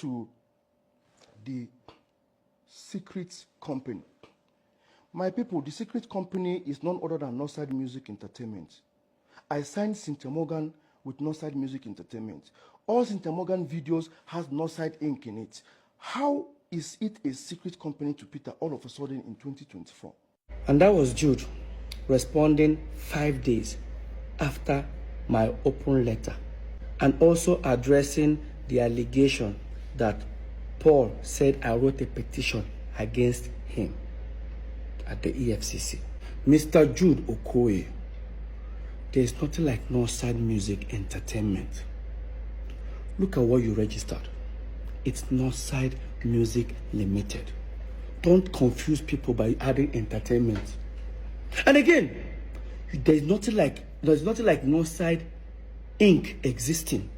to the secret company. My people, the secret company is none other than Northside Music Entertainment. I signed Cynthia Morgan with Northside Music Entertainment. All Cynthia Morgan videos has Northside Inc. in it. How is it a secret company to Peter all of a sudden in 2024? And that was Jude responding 5 days after my open letter, and also addressing the allegation that Paul said I wrote a petition against him at the EFCC. Mr. Jude Okoye, there is nothing like Northside Music Entertainment. Look at what you registered. It's Northside Music Limited. Don't confuse people by adding entertainment. And again, there's nothing like Northside Inc. existing.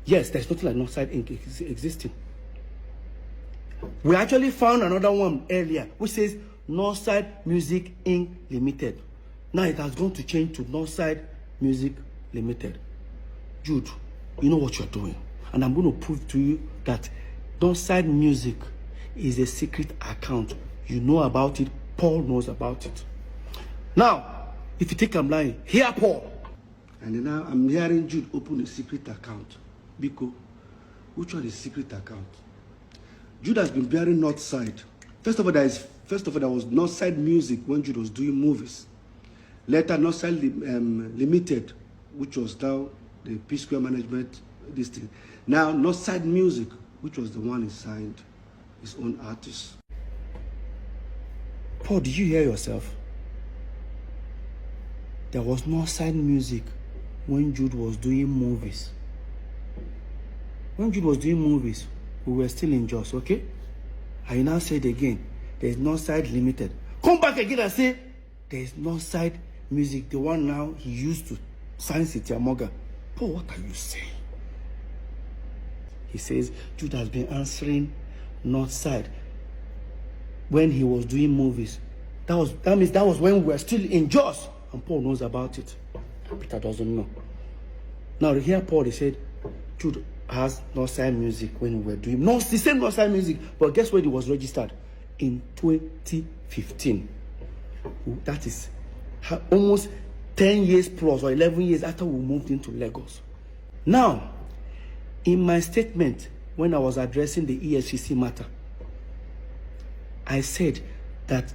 Yes, there's nothing like Northside Inc. existing. We actually found another one earlier which says Northside Music Inc. Limited. Now it has gone to change to Northside Music Limited. Jude, you know what you're doing. And I'm going to prove to you that Northside Music is a secret account. You know about it. Paul knows about it. Now, if you think I'm lying, hear Paul. And now I'm hearing Jude open a secret account. Biko, which one is secret account? Jude has been bearing Northside. First of all, there was Northside Music when Jude was doing movies. Later, Northside Limited, which was now the P Square Management, this thing. Now, Northside Music, which was the one he signed his own artist. Paul, did you hear yourself? There was Northside Music when Jude was doing movies. When Jude was doing movies, we were still in Jos, okay? I now said again, there is Northside Limited. Come back again and say, there is Northside Music, the one now he used to sign Cynthia Morgan. Paul, what are you saying? He says Jude has been answering Northside when he was doing movies. That means that was when we were still in Jos, and Paul knows about it. Peter doesn't know. Now here Paul, he said Jude has Northside Music when we were doing the same Northside Music, but guess when it was registered? In 2015. That is almost 10 years plus or 11 years after we moved into Lagos. Now, in my statement when I was addressing the EFCC matter, I said that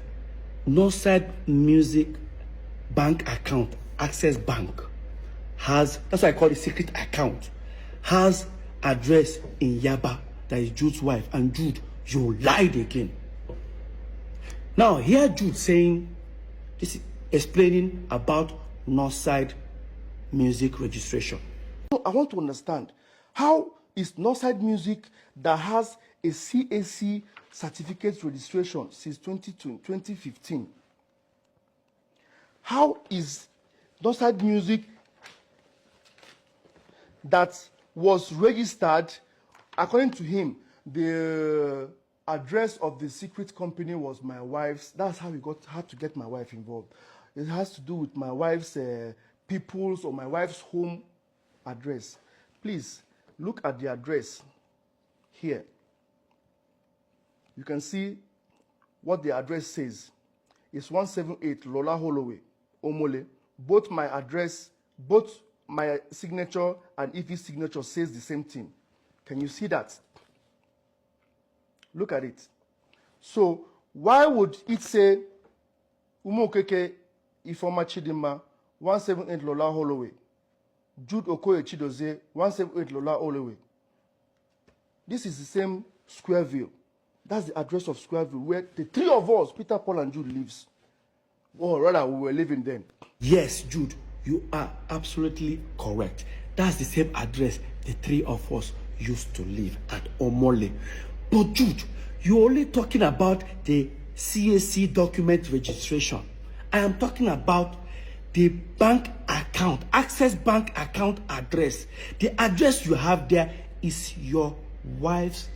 Northside Music bank account, Access Bank, has, that's why I call it secret account, has address in Yaba, that is Jude's wife. And Jude, you lied again. Now here Jude saying, this is explaining about Northside Music registration. So I want to understand, how is Northside Music that has a CAC certificate registration since 2015? How is Northside Music that was registered, according to him, the address of the secret company was my wife's. That's how he had to get my wife involved. It has to do with my wife's people's or my wife's home address. Please look at the address here. You can see what the address says. It's 178 Lola Holloway, Omole. Both my address, both my signature and Ife's signature says the same thing. Can you see that? Look at it. So why would it say Umokeke Ifeoma Chidinma 178 Lola Holloway, Jude Okoye Chidozie 178 Lola Holloway? This is the same Squareville. That's the address of Squareville where the three of us, Peter, Paul, and Jude, lives. Or rather, we were living then. Yes, Jude, you are absolutely correct. That's the same address the three of us used to live at Omole. But Jude, you're only talking about the CAC document registration. I am talking about the bank account, Access Bank account address. The address you have there is your wife's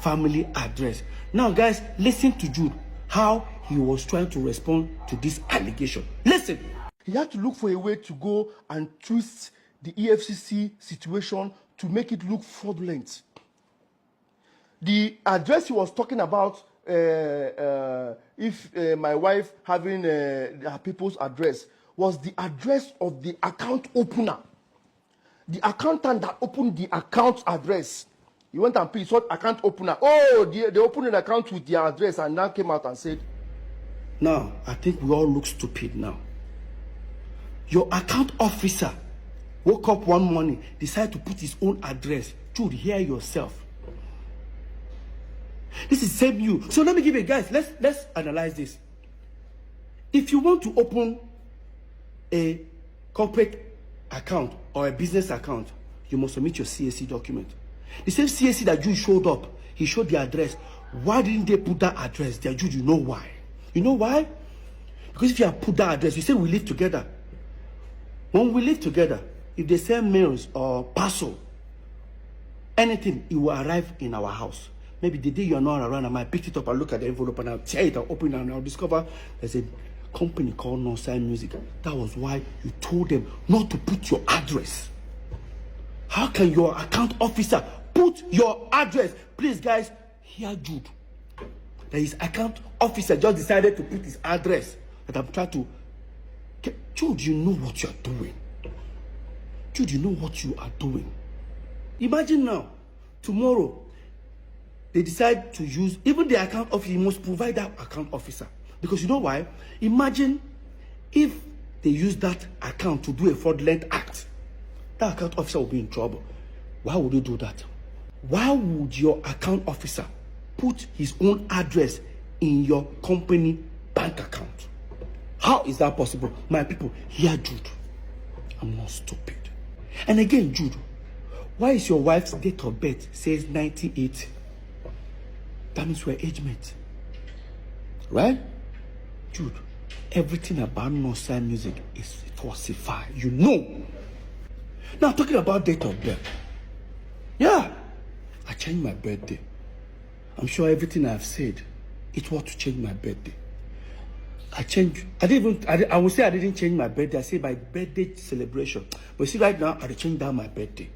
family address. Now, guys, listen to Jude, how he was trying to respond to this allegation. Listen. He had to look for a way to go and twist the EFCC situation to make it look fraudulent. The address he was talking about, if my wife having her people's address, was the address of the account opener. The accountant that opened the account address. He went and saw account opener. Oh, they opened an account with their address and now came out and said, now, I think we all look stupid now. Your account officer woke up one morning, decided to put his own address. Jude, hear yourself. This is same you. So let me give you guys, let's analyze this. If you want to open a corporate account or a business account, you must submit your CAC document. The same CAC that Jude showed up, he showed the address. Why didn't they put that address there? Jude, you know why? You know why? Because if you have put that address, you say we live together. When we live together, if they send mails or parcel, anything, it will arrive in our house. Maybe the day you're not around, I might pick it up and look at the envelope and I'll tear it and open it and I'll discover there's a company called Northside Music. That was why you told them not to put your address. How can your account officer put your address? Please, guys, hear Jude. That his account officer just decided to put his address. That I'm trying to... Jude, you know what you're doing. Jude, you know what you are doing. Imagine now, tomorrow, they decide to use, even the account officer, you must provide that account officer. Because you know why? Imagine if they use that account to do a fraudulent act. That account officer will be in trouble. Why would you do that? Why would your account officer put his own address in your company bank account? How is that possible? My people, hear Jude. I'm not stupid. And again, Jude, why is your wife's date of birth says 98? That means we're age mates. Right? Jude, everything about Northside Music is falsified. You know. Now, talking about date of birth. Yeah. I changed my birthday. I'm sure everything I've said, it was to change my birthday. I would say I didn't change my birthday. I say my birthday celebration. But see, right now, I changed down my birthday.